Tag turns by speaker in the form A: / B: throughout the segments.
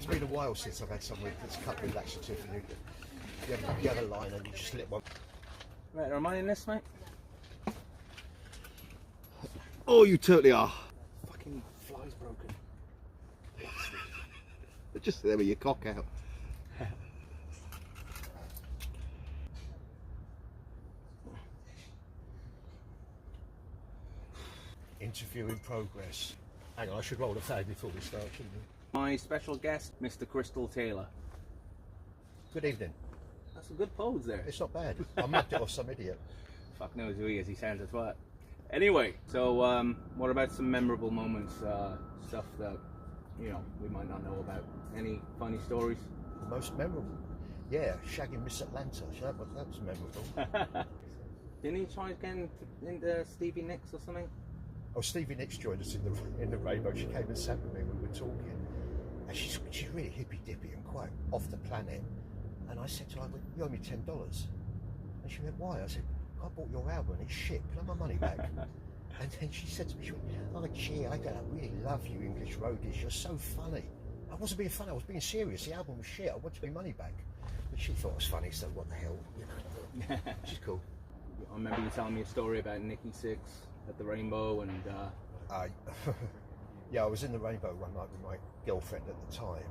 A: It's been a while since I've had someone that's cut with laxative and you have the other line and you just slip one.
B: Right, am I in this, mate?
A: Oh, you totally are.
B: Fucking fly's broken.
A: Just there with your cock out. Interview in progress. Hang on, I should roll the fag before we start, shouldn't we?
B: My special guest, Mr. Crystal Taylor.
A: Good evening.
B: That's a good pose there.
A: It's not bad. I mugged it off some idiot.
B: Fuck knows who he is, he sounds as what. Anyway, so what about some memorable moments, stuff that, you know, we might not know about? Any funny stories?
A: The most memorable? Yeah, shagging Miss Atlanta. That was memorable.
B: Didn't he try again into Stevie Nicks or something?
A: Oh, Stevie Nicks joined us in the Rainbow. She came and sat with me when we were talking. And she's really hippy-dippy and quite off the planet. And I said to her, you owe me $10. And she went, why? I said, I bought your album and it's shit. Can I have my money back? And then she said to me, oh gee, I really love you English roadies. You're so funny. I wasn't being funny, I was being serious. The album was shit. I wanted my money back. But she thought it was funny, so what the hell? You know, she's cool.
B: I remember you telling me a story about Nikki Sixx at the Rainbow and...
A: yeah, I was in the Rainbow one night with my girlfriend at the time.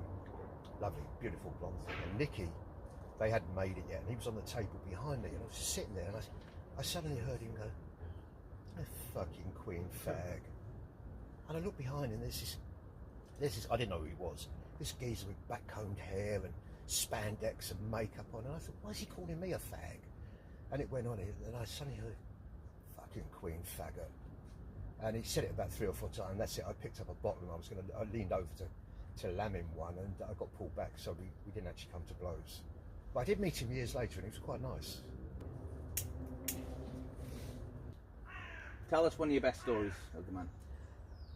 A: Lovely, beautiful blonde thing. And Nikki, they hadn't made it yet, and he was on the table behind me, and I was just sitting there, and I suddenly heard him go, "A fucking Queen fag." And I looked behind, and there's this, I didn't know who he was, this geezer with back-combed hair and spandex and makeup on, and I thought, why is he calling me a fag? And it went on, and I suddenly heard, "Fucking Queen faggot." And he said it about 3 or 4 times. That's it. I picked up a bottle and I leaned over to lam him one, and I got pulled back, so we didn't actually come to blows. But I did meet him years later, and he was quite nice.
B: Tell us one of your best stories of the man.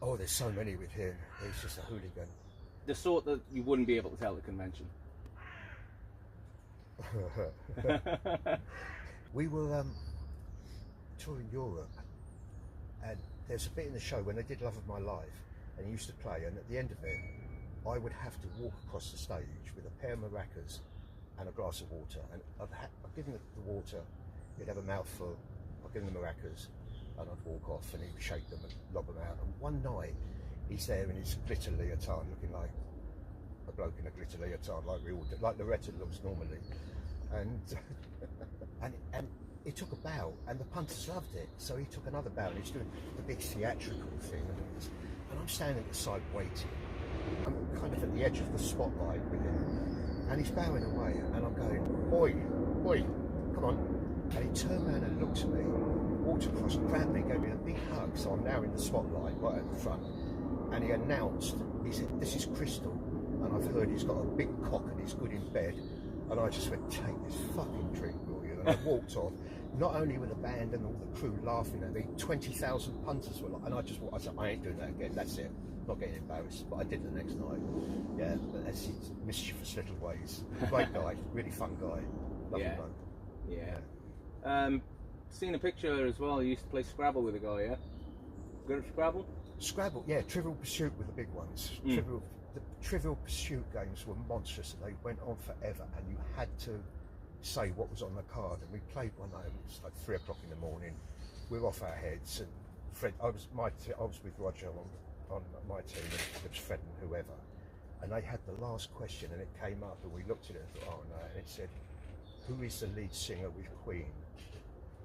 A: Oh, there's so many with him. He's just a hooligan.
B: The sort that you wouldn't be able to tell at the convention.
A: We were touring Europe, and there's a bit in the show when they did Love of My Life, and he used to play, and at the end of it, I would have to walk across the stage with a pair of maracas and a glass of water, and I'd give him the water, he'd have a mouthful, I'd give him the maracas, and I'd walk off, and he'd shake them and lob them out. And one night, he's there in his glitter leotard, looking like a bloke in a glitter leotard, like we all do, like Loretta looks normally, and and he took a bow, and the punters loved it, so he took another bow, and he's doing the big theatrical thing, and I'm standing at the side waiting. I'm kind of at the edge of the spotlight with him, and he's bowing away, and I'm going, "Oi, oi, come on." And he turned around and looked at me, walked across, grabbed me, gave me a big hug, so I'm now in the spotlight right at the front, and he announced, he said, "This is Crystal, and I've heard he's got a big cock and he's good in bed." And I just went, "Take this fucking drink, will you?" And I walked off. Not only were the band and all the crew laughing at me, 20,000 punters were like, and I said, I ain't doing that again, that's it. Not getting embarrassed, but I did the next night. Yeah, but that's his mischievous little ways. Great guy, really fun guy. Lovely bloke.
B: Yeah. Seen a picture as well, you used to play Scrabble with a guy, yeah? Good at Scrabble?
A: Scrabble, yeah, Trivial Pursuit were the big ones. The Trivial Pursuit games were monstrous, and they went on forever, and you had to say what was on the card. And we played one night, it was like 3 o'clock in the morning. We were off our heads, and Fred, I was with Roger on my team, and it was Fred and whoever, and they had the last question, and it came up, and we looked at it and thought, oh no, and it said, "Who is the lead singer with Queen?"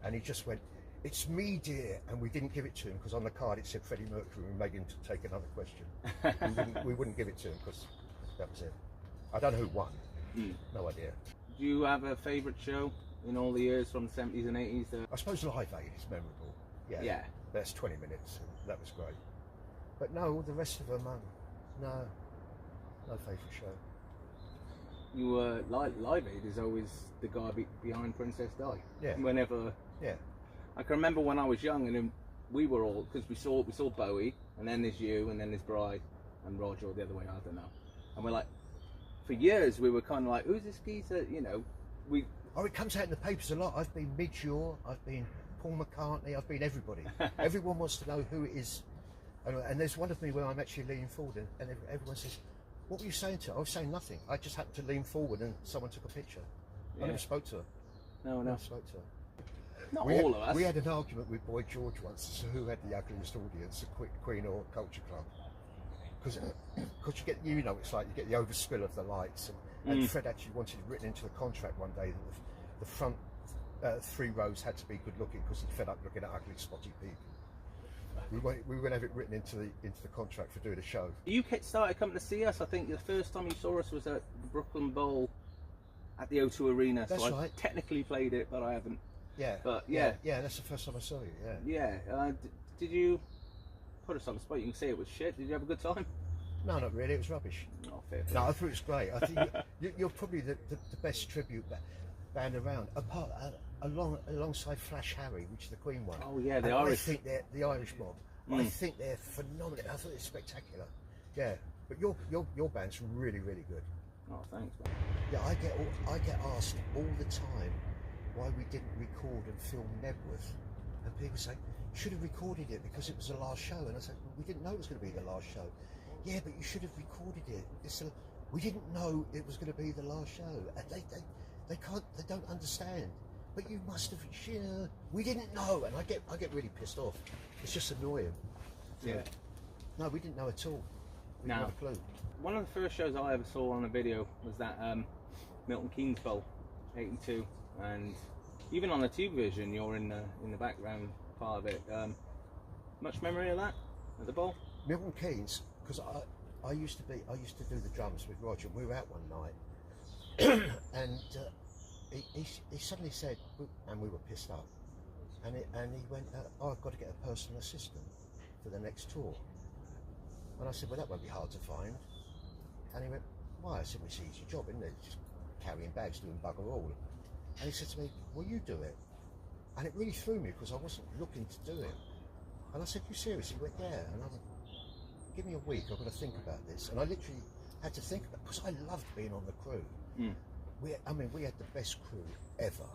A: And he just went, "It's me, dear." And we didn't give it to him because on the card it said Freddie Mercury. We made him to take another question. we wouldn't give it to him because that was it. I don't know who won. No idea.
B: Do you have a favourite show in all the years from the 70s and 80s?
A: I suppose Live Aid is memorable. Yeah. That's 20 minutes. And that was great. But no, the rest of them, no favourite show.
B: You Live Aid is always the guy behind Princess Di.
A: Yeah.
B: Whenever. Yeah. I can remember when I was young, and we were all, because we saw Bowie, and then there's you, and then there's Bride, and Roger, or the other way, I don't know. And we're like, for years we were kind of like, who's this geezer? You know,
A: Oh, it comes out in the papers a lot. I've been Midge-Ure, I've been Paul McCartney, I've been everybody. Everyone wants to know who it is. And there's one of me where I'm actually leaning forward, and everyone says, What were you saying to her? I was saying nothing. I just happened to lean forward and someone took a picture.
B: Yeah.
A: I never spoke to her.
B: No.
A: Never spoke to her.
B: Not
A: We
B: all
A: had,
B: of us.
A: We had an argument with Boy George once as to who had the ugliest audience, the Queen or Culture Club. Because you get, you know, it's like you get the overspill of the lights. And Fred actually wanted it written into the contract one day that the front 3 rows had to be good looking because he fed up looking at ugly, spotty people. We were going to have it written into the contract for doing a show.
B: You started coming to see us. I think the first time you saw us was at the Brooklyn Bowl at the O2 Arena.
A: That's
B: so
A: right.
B: I technically played it, but I haven't.
A: Yeah.
B: But
A: yeah, that's the first time I saw you. Yeah.
B: Yeah. Did you put us on the spot? You can say it was shit. Did you have a good time?
A: No, not really. It was rubbish.
B: Oh, fair.
A: No, I thought it was great. I think you're probably the best tribute band around, alongside Flash Harry, which is the Queen one.
B: Oh yeah, the
A: and
B: Irish.
A: I think they're the Irish mob. I think they're phenomenal. I thought it was spectacular. Yeah, but your band's really, really good.
B: Oh, thanks, man.
A: Yeah, I get asked all the time why we didn't record and film Nebworth, and people say you should have recorded it because it was the last show. And I said, well, we didn't know it was going to be the last show. Yeah, but you should have recorded it. We didn't know it was going to be the last show. And they don't understand. But you must have, we didn't know. And I get really pissed off. It's just annoying.
B: Yeah.
A: No, we didn't know at all. We didn't have a clue.
B: One of the first shows I ever saw on a video was that Milton Keynes Bowl, '82, and even on the TV version, you're in the background part of it. Much memory of that at the bowl?
A: Milton Keynes, because I used to do the drums with Roger. And we were out one night, and he suddenly said, and we were pissed up, and he went, oh, I've got to get a personal assistant for the next tour. And I said, well, that won't be hard to find. And he went, why? I said, well, it's an easy job, isn't it? Just carrying bags, doing bugger all. And he said to me, well, you do it. And it really threw me because I wasn't looking to do it. And I said, you serious? He went, yeah. And I went, give me a week, I've got to think about this. And I literally had to think about it because I loved being on the crew. We had the best crew ever.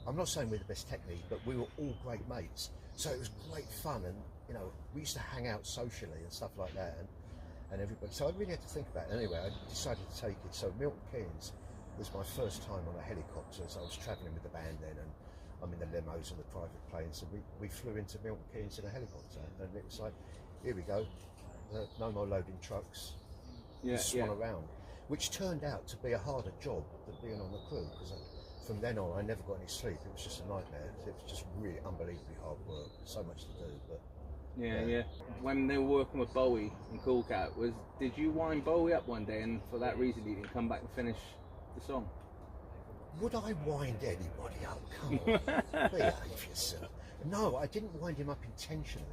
A: I'm not saying we're the best technique, but we were all great mates. So it was great fun, and you know, we used to hang out socially and stuff like that, and everybody. So I really had to think about it. Anyway, I decided to take it. So Milton Keynes was my first time on a helicopter. So I was travelling with the band then, and I'm in the limos and the private planes, and we flew into Milton Keynes in a helicopter, and it was like, here we go, no more loading trucks, swan around, which turned out to be a harder job than being on the crew, because from then on I never got any sleep. It was just a nightmare. It was just really unbelievably hard work, so much to do. But
B: yeah. When they were working with Bowie and Cool Cat, did you wind Bowie up one day, and for that reason he didn't come back and finish the song?
A: Would I wind anybody up? Come on, behave yourself. No, I didn't wind him up intentionally.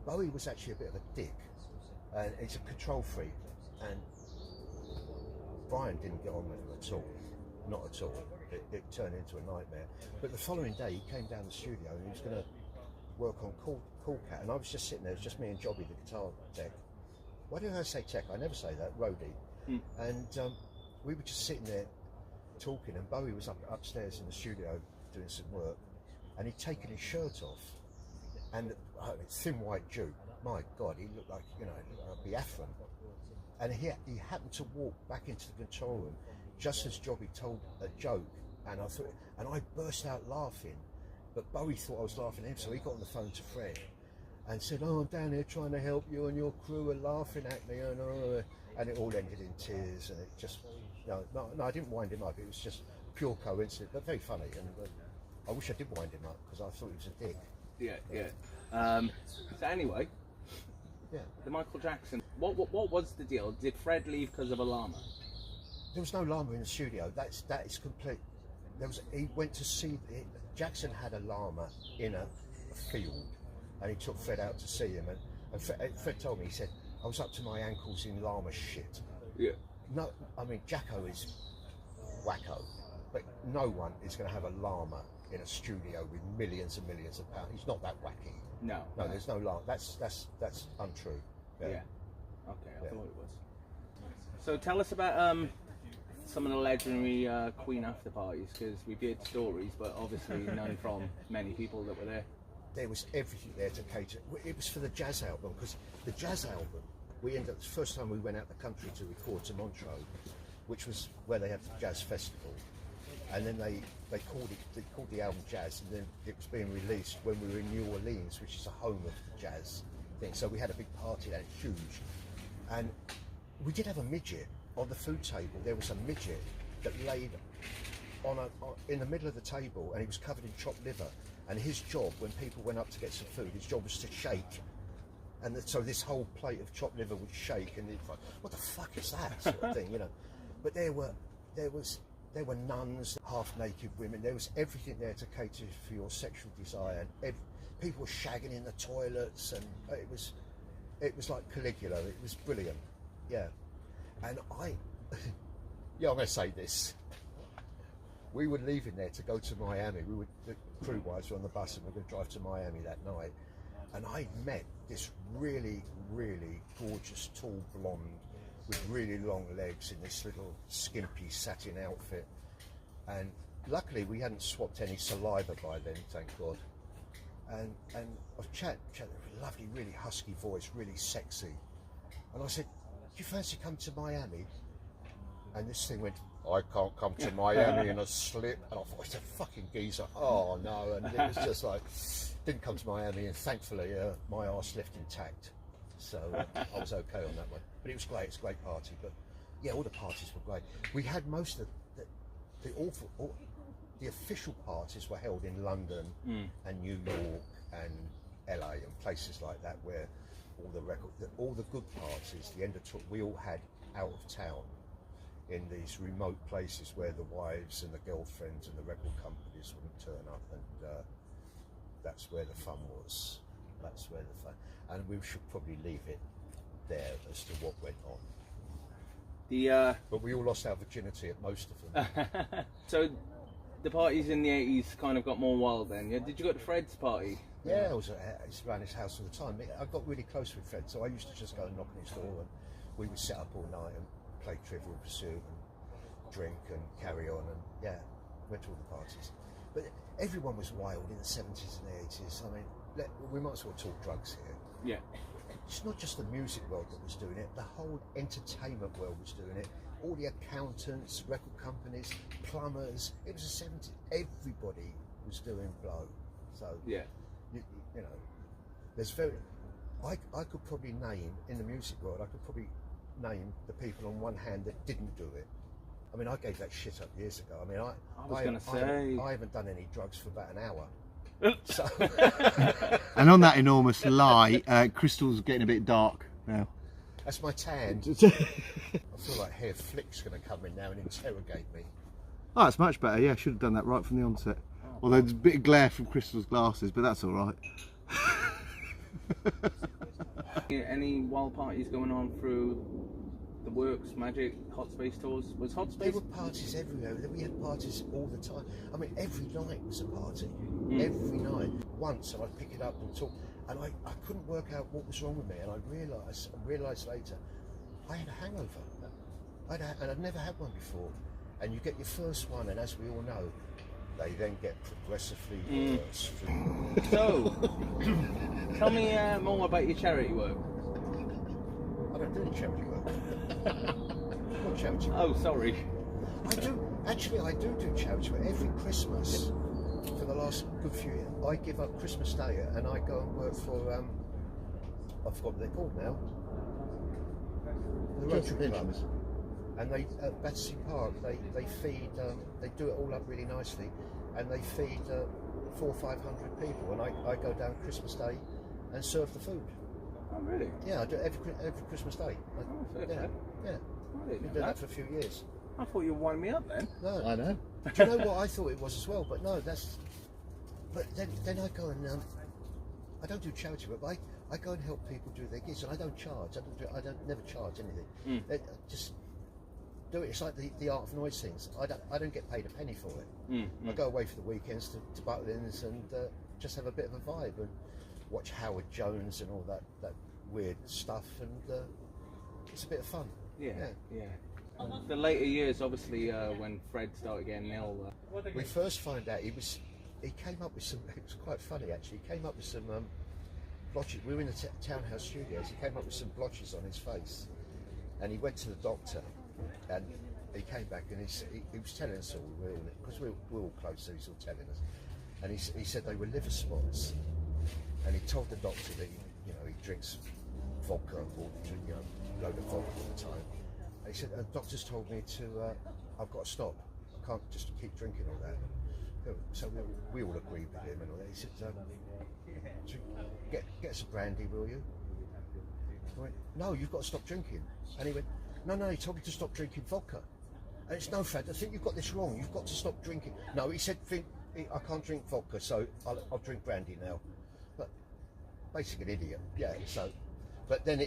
A: Bowie was actually a bit of a dick, and he's a control freak, and Brian didn't get on with him at all. Not at all. It turned into a nightmare. But the following day he came down the studio and he was going to work on Cool Cat, and I was just sitting there. It was just me and Jobby, the guitar tech. Why do I say tech? I never say that. Roadie. And we were just sitting there talking, and Bowie was upstairs in the studio doing some work, and he'd taken his shirt off, and thin white Jew. My God, he looked like, you know, a Biafran. And he happened to walk back into the control room just as Jobby told a joke, and I burst out laughing, but Bowie thought I was laughing at him, so he got on the phone to Fred and said, oh, I'm down here trying to help you, and your crew are laughing at me, and it all ended in tears, and it just, no, I didn't wind him up. It was just pure coincidence, but very funny, and I wish I did wind him up because I thought he was a dick.
B: Yeah. So anyway, the Michael Jackson. What was the deal? Did Fred leave because of a llama?
A: There was no llama in the studio. That is complete. He went to see. Jackson had a llama in a field, and he took Fred out to see him. And Fred told me, he said, I was up to my ankles in llama shit.
B: Yeah.
A: No, I mean Jacko is wacko, but no one is going to have a llama in a studio with millions and millions of pounds. He's not that wacky.
B: No,
A: there's no llama. That's untrue.
B: Yeah. Okay, I thought it was. So tell us about some of the legendary Queen after parties, because we've heard stories, but obviously none from many people that were there.
A: There was everything there to cater. It was for the jazz album, because the jazz album we ended up, the first time we went out the country to record to Montreux, which was where they had the jazz festival, and then they called the album Jazz, and then it was being released when we were in New Orleans, which is the home of the jazz thing. So we had a big party there, huge, and we did have a midget on the food table. There was a midget that laid in the middle of the table, and he was covered in chopped liver. And his job, when people went up to get some food, his job was to shake. And so this whole plate of chopped liver would shake, and it's like, what the fuck is that, sort of thing, you know? But there were nuns, half-naked women. There was everything there to cater for your sexual desire. And people were shagging in the toilets, and it was like Caligula. It was brilliant, yeah. And I'm going to say this. We were leaving there to go to Miami. The crew wives were on the bus, and we were going to drive to Miami that night. And I met this really, really gorgeous, tall blonde with really long legs in this little skimpy satin outfit. And luckily we hadn't swapped any saliva by then, thank God. And I was chatting, lovely, really husky voice, really sexy. And I said, do you fancy coming to Miami? And this thing went, I can't come to Miami in a slip. And I thought, it's a fucking geezer. Oh no. And it was just like, didn't come to Miami, and thankfully my arse left intact. So I was okay on that one. But it was great, it's a great party. But yeah, all the parties were great. We had most of the official parties were held in London and New York and LA and places like that, where all the good parties, the end of tour, we all had out of town in these remote places where the wives and the girlfriends and the record companies wouldn't turn up, and that's where the fun was. That's where the fun, and we should probably leave it there as to what went on. But we all lost our virginity at most of them.
B: So the parties in the 80s kind of got more wild then, yeah? Did you go to Fred's party?
A: Yeah, I was around his house all the time. I got really close with Fred, so I used to just go and knock on his door, and we would sit up all night and play Trivial Pursuit and drink and carry on, and yeah, went to all the parties. But everyone was wild in the 70s and the 80s. I mean, we might as well talk drugs here.
B: Yeah.
A: It's not just the music world that was doing it, the whole entertainment world was doing it. All the accountants, record companies, plumbers, it was the 70s. Everybody was doing blow. So,
B: yeah,
A: you know, there's I could probably name, in the music world, I could probably name the people on one hand that didn't do it. I mean, I gave that shit up years ago. I mean, I haven't done any drugs for about an hour. So.
C: And on that enormous lie, Crystal's getting a bit dark now.
A: That's my tan. I feel like Hair Flick's going to come in now and interrogate me.
C: Oh, it's much better. Yeah, I should have done that right from the onset. Although there's a bit of glare from Crystal's glasses, but that's all right.
B: Any wild parties going on through the Works, Magic, Hot Space tours? Was Hot Space?
A: There were parties everywhere. We had parties all the time. I mean, every night was a party. Every night. Once, and I'd pick it up and talk, and I couldn't work out what was wrong with me, and I realised later, I had a hangover. And I'd never had one before. And you get your first one, and as we all know, they then get progressively worse.
B: So, tell me more about your charity work.
A: I don't do any charity work. What charity work?
B: Oh, sorry.
A: I do charity work. Every Christmas, for the last good few years, I give up Christmas Day and I go and work for, I forgot what they're called now. The Rotary Club. And they, at Battersea Park, they feed, they do it all up really nicely, and they feed 400 or 500 people, and I go down Christmas Day and serve the food.
B: Oh, really?
A: Yeah, I do it every Christmas Day. Yeah. I've been doing that for a few years.
B: I thought you were winding me up then.
A: No.
C: I know.
A: Do you know what I thought it was as well? But no, but then I go and, I don't do charity work, but I go and help people do their gigs, and I don't charge. I don't never charge anything. Just do it. It's like the Art of Noise things. I don't get paid a penny for it. I go away for the weekends to Butlins and just have a bit of a vibe and watch Howard Jones and all that weird stuff, and it's a bit of fun. Yeah.
B: The later years, obviously, when Fred started getting ill.
A: We first found out he came up with some. It was quite funny actually. He came up with some blotches. We were in the townhouse studios. He came up with some blotches on his face, and he went to the doctor, and he came back and he was telling us all, because we're all close, so he's all telling us, and he said they were liver spots, and he told the doctor that he drinks vodka or load of vodka all the time. And he said, doctors told me to, I've got to stop. I can't just keep drinking all that. So we all agreed with him and all that. He said, get some brandy, will you? I went, no, you've got to stop drinking. And he went, no, he told me to stop drinking vodka. And it's no, Fred, I think you've got this wrong. You've got to stop drinking. No, he said, I can't drink vodka, so I'll drink brandy now. But basically an idiot, yeah. So, but then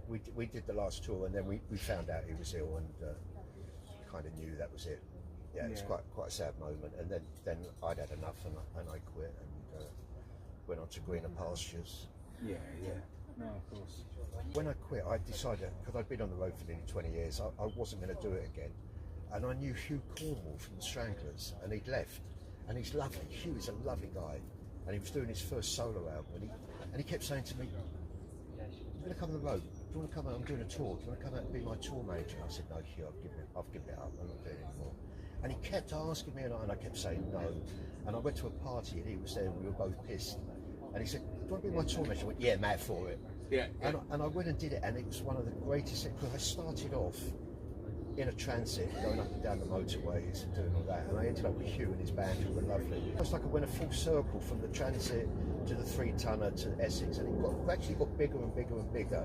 A: we did the last tour, and then we found out he was ill, and kind of knew that was it. Yeah, it was quite a sad moment. And then I'd had enough, and I quit and went on to greener pastures.
B: Yeah. No, of course.
A: When I quit, I decided, because I'd been on the road for nearly 20 years, I wasn't going to do it again. And I knew Hugh Cornwall from the Stranglers, and he'd left. And he's lovely. Hugh is a lovely guy, and he was doing his first solo album. And he kept saying to me, "I'm going to come on the road. Do you want to come out? I'm doing a tour. Do you want to come out and be my tour manager?" I said, "No, Hugh, I've given it up. I'm not doing it anymore." And he kept asking me, and I kept saying no. And I went to a party, and he was there, and we were both pissed. And he said, "Do you want to be my tour manager?" I went, "Yeah, mad for it."
B: Yeah.
A: And I went and did it, and it was one of the greatest. Because I started off in a transit, going up and down the motorways and doing all that, and I ended up with Hugh and his band, who were lovely. It was like I went a full circle from the transit to the 3-tonner to Essex, and it actually got bigger and bigger and bigger.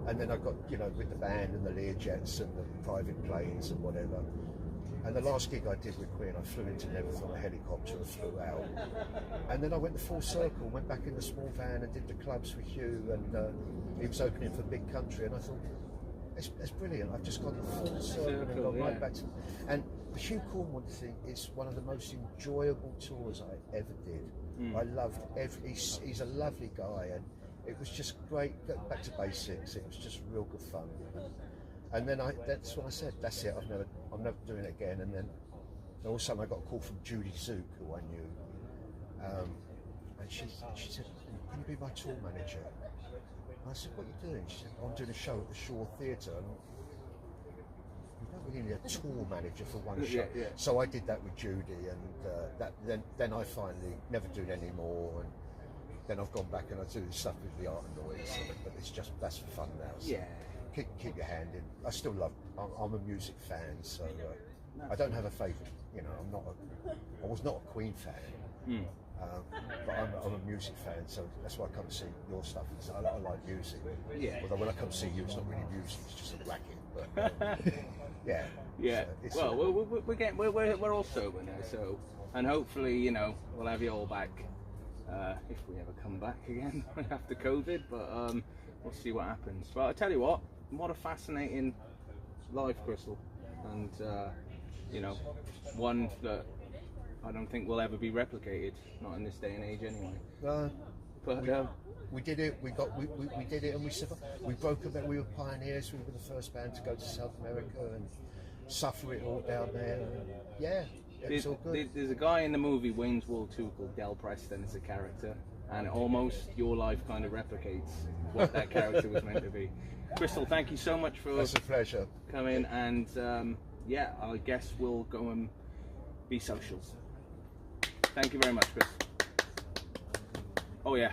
A: And then I got, with the band and the Learjets and the private planes and whatever. And the last gig I did with Queen, I flew into Nevis on a helicopter and flew out. And then I went the full circle, went back in the small van and did the clubs with Hugh, and he was opening for Big Country, and I thought, it's brilliant. I've just gone the full circle and gone right back to... And the Hugh Cornwall thing is one of the most enjoyable tours I ever did. I loved he's a lovely guy, and it was just great. Back to basics, it was just real good fun. And then that's what I said, that's it, I'm never doing it again. And then all of a sudden I got a call from Judy Zook, who I knew, and she said, "Can you be my tour manager?" And I said, "What are you doing?" She said, "I'm doing a show at the Shore Theatre." And you don't really need a tour manager for one show.
B: Yeah.
A: So I did that with Judy, and then I finally never do it anymore. And then I've gone back and I do stuff with the Art and Noise, but that's for fun now. So.
B: Yeah.
A: Keep your hand in. I still love. I'm a music fan, so I don't have a favourite. I was not a Queen fan, but I'm a music fan, so that's why I come to see your stuff. I like music.
B: Yeah.
A: Although when I come to see you, it's not really music; it's just a racket. But yeah.
B: Yeah. We're all sober now, so, and hopefully we'll have you all back if we ever come back again after COVID. But we'll see what happens. But I tell you what a fascinating life, Crystal, and one that I don't think will ever be replicated, not in this day and age anyway. But
A: we did it. We did it, and we survived. We broke about. We were pioneers. We were the first band to go to South America and suffer it all down there. And yeah, it's all good.
B: There's a guy in the movie Wayne's World 2 called Del Preston as a character, and almost your life kind of replicates what that character was meant to be. Crystal, thank you so much for
A: That's a pleasure.
B: coming, and I guess we'll go and be socials. Thank you very much, Chris. Oh yeah.